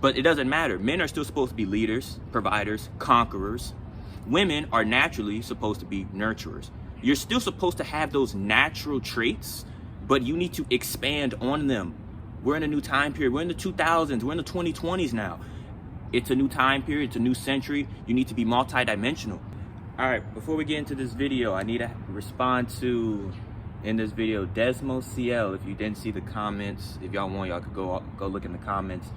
But it doesn't matter. Men are still supposed to be leaders, providers, conquerors. Women are naturally supposed to be nurturers. You're still supposed to have those natural traits, but you need to expand on them. We're in a new time period. We're in the 2000s. We're in the 2020s now. It's a new time period. It's a new century. You need to be multidimensional. All right, before we get into this video, I need to respond to, in this video, Desmo CL. If you didn't see the comments, if y'all want, y'all could go look in the comments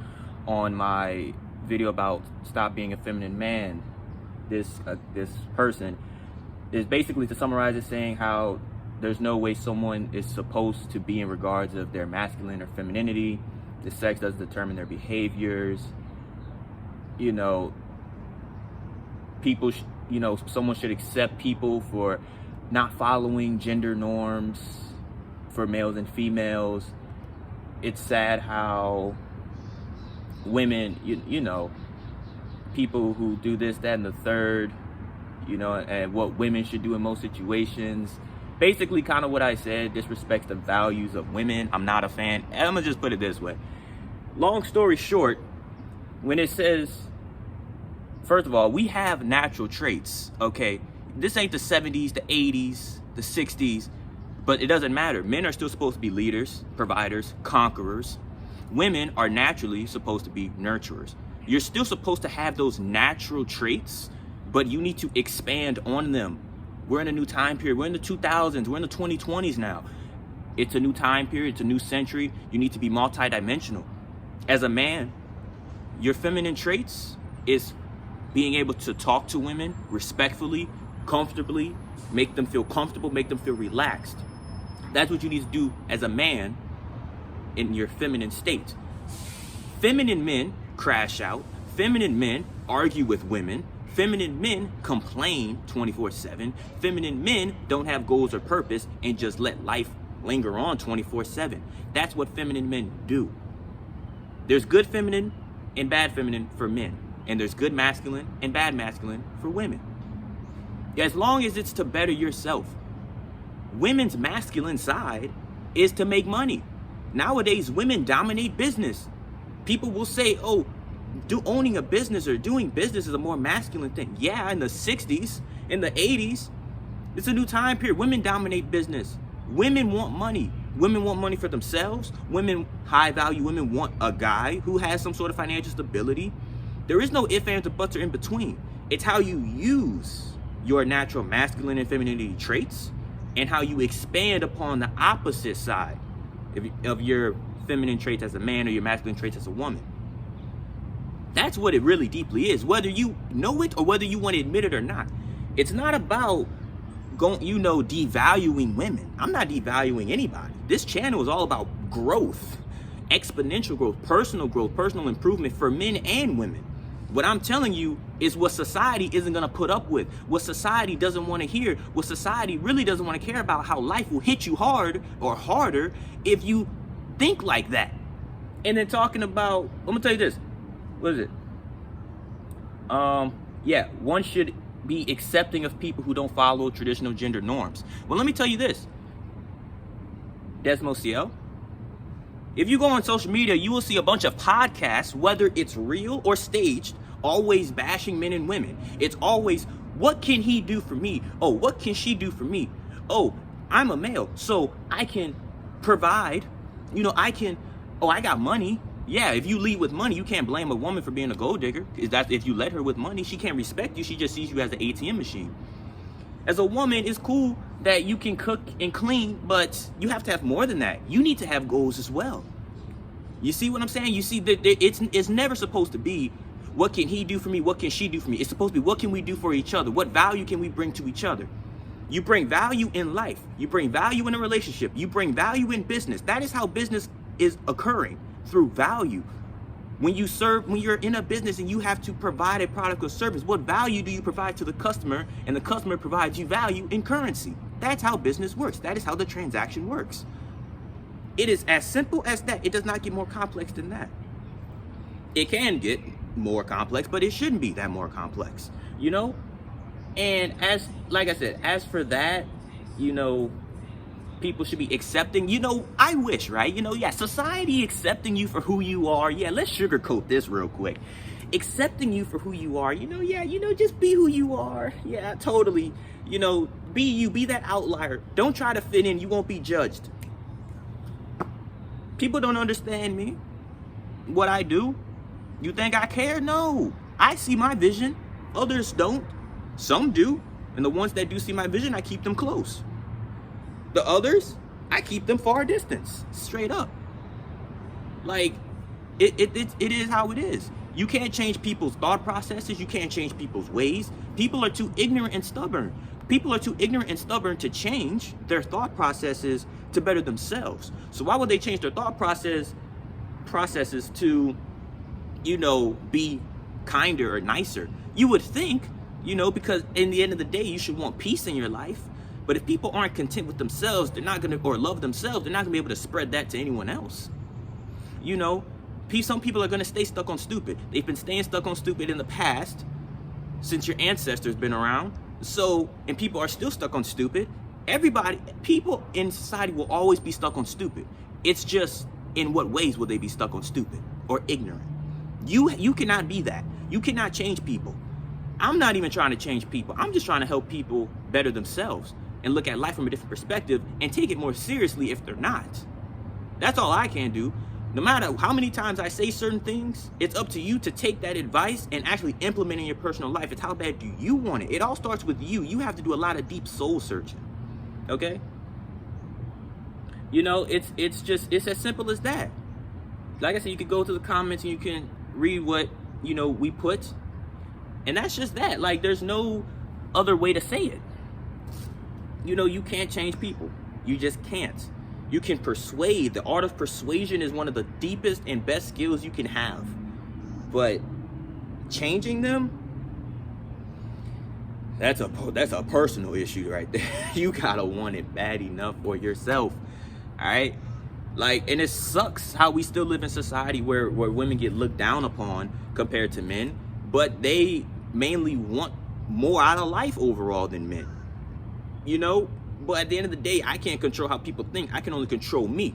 on my video about stop being a feminine man. This person is basically, to summarize it, saying how there's no way someone is supposed to be in regards of their masculine or femininity. The sex doesn't determine their behaviors. You know, people, someone should accept people for not following gender norms for males and females. It's sad how women, people who do this, that, and the third, and what women should do in most situations. Basically, kind of what I said, disrespects the values of women. I'm not a fan. I'm gonna just put it this way. Long story short, when it says, first of all, we have natural traits, okay? This ain't the 70s, the 80s, the 60s, but it doesn't matter. Men are still supposed to be leaders, providers, conquerors. Women are naturally supposed to be nurturers. You're still supposed to have those natural traits, but you need to expand on them. We're in a new time period. We're in the 2000s. We're in the 2020s now. It's a new time period. It's a new century. You need to be multidimensional. As a man, your feminine traits is being able to talk to women respectfully, comfortably, make them feel comfortable, make them feel relaxed. That's what you need to do as a man in your feminine state. Feminine men crash out. Feminine men argue with women. Feminine men complain 24/7. Feminine men don't have goals or purpose and just let life linger on 24/7. That's what feminine men do. There's good feminine and bad feminine for men. And there's good masculine and bad masculine for women. As long as it's to better yourself. Women's masculine side is to make money. Nowadays, women dominate business. People will say, oh, owning a business or doing business is a more masculine thing. Yeah, in the 60s, in the 80s, it's a new time period. Women dominate business. Women want money. Women want money for themselves. Women, high value women, want a guy who has some sort of financial stability. There is no ifs, ands, or buts or in between. It's how you use your natural masculine and femininity traits and how you expand upon the opposite side of your feminine traits as a man or your masculine traits as a woman. That's what it really deeply is, whether you know it or whether you want to admit it or not. It's not about devaluing women. I'm not devaluing anybody. This channel is all about growth, exponential growth, personal improvement for men and women. What I'm telling you is what society isn't going to put up with, what society doesn't want to hear, what society really doesn't want to care about, how life will hit you hard or harder if you think like that. And then talking about, I'm going to tell you this. What is it? One should be accepting of people who don't follow traditional gender norms. Well, let me tell you this. Desmo CL. If you go on social media, you will see a bunch of podcasts, whether it's real or staged, always bashing men and women. It's always, what can he do for me? Oh, what can she do for me? Oh, I'm a male, so I can provide. I got money. Yeah, if you lead with money, you can't blame a woman for being a gold digger. If you let her with money, she can't respect you. She just sees you as an ATM machine. As a woman, it's cool that you can cook and clean, but you have to have more than that. You need to have goals as well. You see what I'm saying? You see that it's never supposed to be, what can he do for me? What can she do for me? It's supposed to be, what can we do for each other? What value can we bring to each other? You bring value in life. You bring value in a relationship. You bring value in business. That is how business is occurring, through value. When you're in a business and you have to provide a product or service, what value do you provide to the customer? And the customer provides you value in currency. That's how business works. That is how the transaction works. It is as simple as that. It does not get more complex than that. It can get more complex, but it shouldn't be that more complex, And like I said, as for that, people should be accepting, I wish, right? Yeah, society accepting you for who you are. Yeah, let's sugarcoat this real quick. Accepting you for who you are, just be who you are. Yeah, totally. Be you, be that outlier. Don't try to fit in, you won't be judged. People don't understand me, what I do. You think I care? No. I see my vision. Others don't. Some do. And the ones that do see my vision, I keep them close. The others, I keep them far distance. Straight up. Like, it is how it is. You can't change people's thought processes. You can't change people's ways. People are too ignorant and stubborn. People are too ignorant and stubborn to change their thought processes to better themselves. So why would they change their thought processes to, be kinder or nicer? You would think, because in the end of the day, you should want peace in your life. But if people aren't content with themselves, they're not gonna, or love themselves, they're not gonna be able to spread that to anyone else. Some people are gonna stay stuck on stupid. They've been staying stuck on stupid in the past since your ancestors been around. So, and people are still stuck on stupid. People in society will always be stuck on stupid. It's just in what ways will they be stuck on stupid or ignorant? You cannot be that. You cannot change people. I'm not even trying to change people. I'm just trying to help people better themselves and look at life from a different perspective and take it more seriously if they're not. That's all I can do. No matter how many times I say certain things, it's up to you to take that advice and actually implement it in your personal life. It's how bad do you want it? It all starts with you. You have to do a lot of deep soul searching. Okay? It's as simple as that. Like I said, you could go to the comments and you can read what, we put. And that's just that. Like, there's no other way to say it. You can't change people. You just can't. You can persuade. The art of persuasion is one of the deepest and best skills you can have. But changing them, that's a personal issue right there. You gotta want it bad enough for yourself. All right? Like, and it sucks how we still live in society where women get looked down upon compared to men, but they mainly want more out of life overall than men. But at the end of the day, I can't control how people think. I can only control me.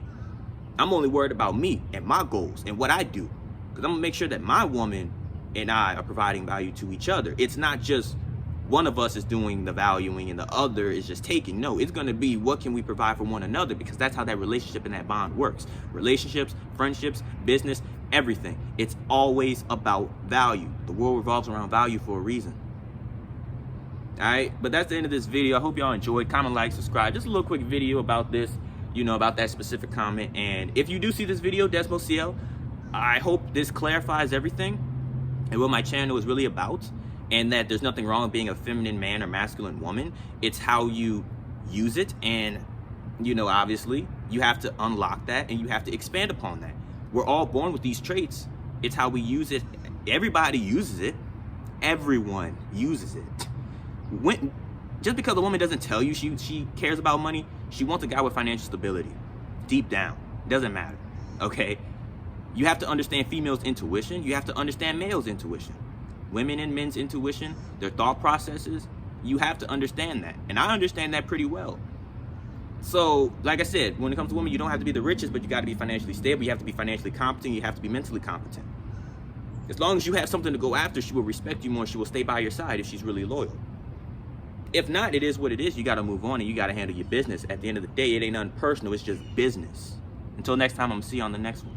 I'm only worried about me and my goals and what I do. Because I'm going to make sure that my woman and I are providing value to each other. It's not just one of us is doing the valuing and the other is just taking. No, it's going to be what can we provide for one another, because that's how that relationship and that bond works. Relationships, friendships, business, everything. It's always about value. The world revolves around value for a reason. Alright, but that's the end of this video. I hope y'all enjoyed. Comment, like, subscribe. Just a little quick video about this, about that specific comment. And if you do see this video, Desmo CL, I hope this clarifies everything and what my channel is really about, and that there's nothing wrong with being a feminine man or masculine woman. It's how you use it, and obviously you have to unlock that and you have to expand upon that. We're all born with these traits. It's how we use it. Everybody uses it. Everyone uses it. Just because a woman doesn't tell you she cares about money, she wants a guy with financial stability. Deep down. Doesn't matter. Okay? You have to understand females' intuition. You have to understand males' intuition. Women and men's intuition, their thought processes. You have to understand that. And I understand that pretty well. So, like I said, when it comes to women, you don't have to be the richest, but you got to be financially stable. You have to be financially competent. You have to be mentally competent. As long as you have something to go after, she will respect you more. She will stay by your side if she's really loyal. If not, it is what it is. You got to move on and you got to handle your business. At the end of the day, it ain't nothing personal. It's just business. Until next time, I'm going to see you on the next one.